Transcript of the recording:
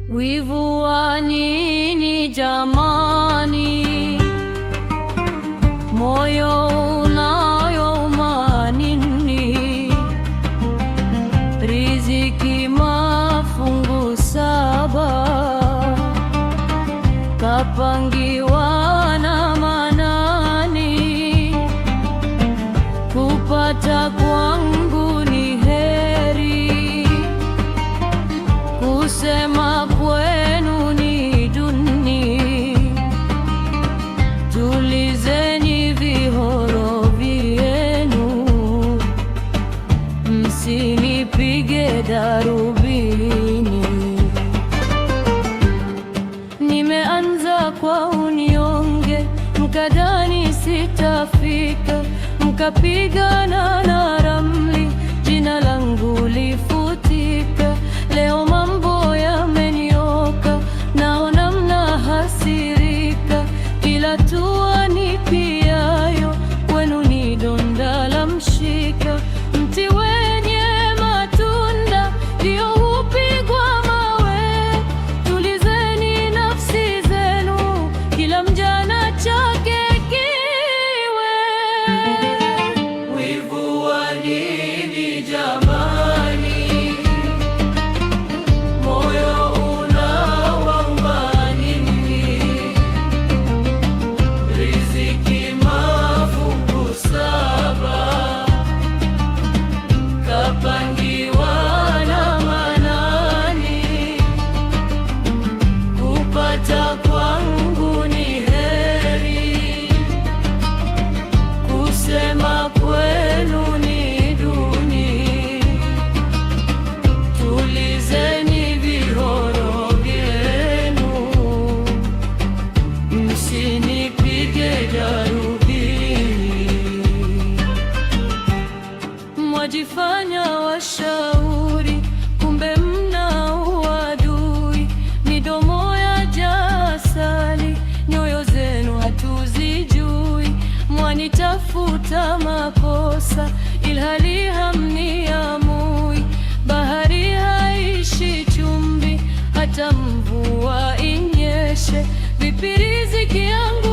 Wivu wa nini jamani, moyo unayouma nini? Riziki mafungu 7 kapangiwa na Manani, kupata kwangu ni heri, kusema kwenu ni duni. Tulizeni vihoro vyenu, msinipige darubini. Nimeanza kwa unyonge, mkadhani sitafika, mkapigana na ramli, jina langu lifutika. Leo mambo yamenyoka, naona mnahasirika, kila tua nipiayo kwenu ni donda la mshika. Mti wenye matunda ndio hupigwa mawe, tulizeni nafsi zenu, kila mjana chake kiwe. Wivu wa nini jamani, moyo unawauma nini? Riziki mafungu 7 kapangiwa na Manani, kupata kwangu ni heri, kusema kwenu ni duni. Tulizeni vihoro vyenu, msinipige darubini. Mwajifanya washauri, kumbe mna uadui. Midomo yajaa asali, nyoyo zenu hatuzijui. Mwanitafuta makosa, ilhali hamniamui. Bahari haishi chumvi, hata mvua inyeshe. Vipi riziki yangu